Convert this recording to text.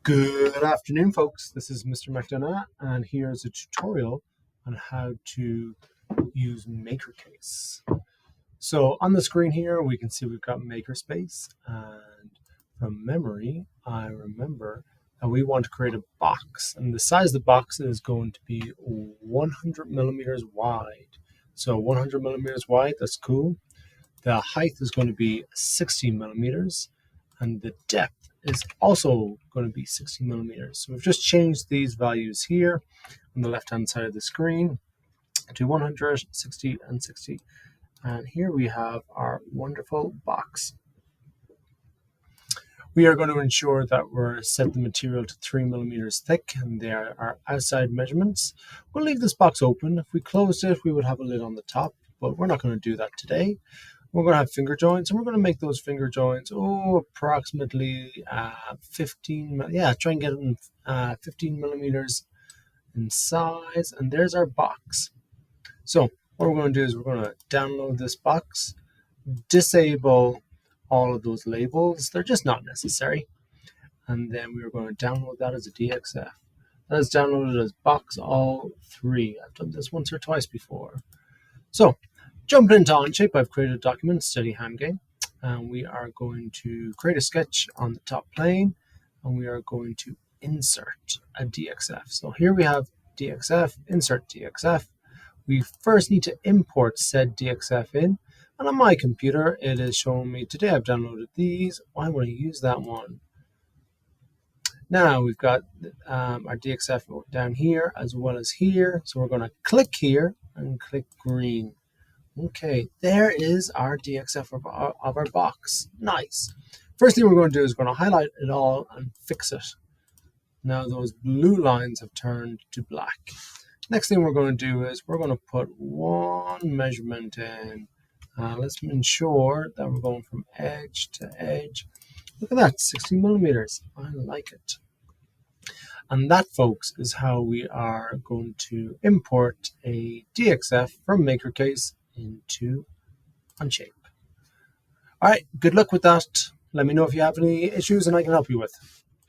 Good afternoon, folks. This is Mr. McDonough, and here's a tutorial on how to use Makercase. So on the screen here, we can see we've got Makerspace, and from memory, I remember that we want to create a box, and the size of the box is going to be 100 millimeters wide. So 100 millimeters wide, that's cool. The height is going to be 60 millimeters, and the depth is also going to be 60 millimeters. So we've just changed these values here on the left hand side of the screen to 100, 60, and 60. And here we have our wonderful box. We are going to ensure that we're set the material to 3 millimeters thick, and they are our outside measurements. We'll leave this box open. If we closed it, we would have a lid on the top, but we're not going to do that today. We're going to have finger joints, and we're going to make those finger joints approximately 15. Try and get them 15 millimeters in size. And there's our box. So what we're going to do is we're going to download this box, disable all of those labels. They're just not necessary. And then we're going to download that as a DXF. That is downloaded as box all 3. I've done this once or twice before. So jumping into Onshape, I've created a document, steady hand game, and we are going to create a sketch on the top plane, and we are going to insert a DXF. So here we have DXF, insert DXF. We first need to import said DXF in, and on my computer, it is showing me today I've downloaded these. I want to use that one. Now we've got our DXF down here as well as here, so we're going to click here and click green. Okay, there is our DXF of our box. Nice. First thing we're going to do is we're going to highlight it all and fix it. Now those blue lines have turned to black. Next thing we're going to do is we're going to put one measurement in. Let's ensure that we're going from edge to edge. Look at that, 60 millimeters. I like it. And that, folks, is how we are going to import a DXF from Makercase into Onshape. All right, good luck with that. Let me know if you have any issues and I can help you with.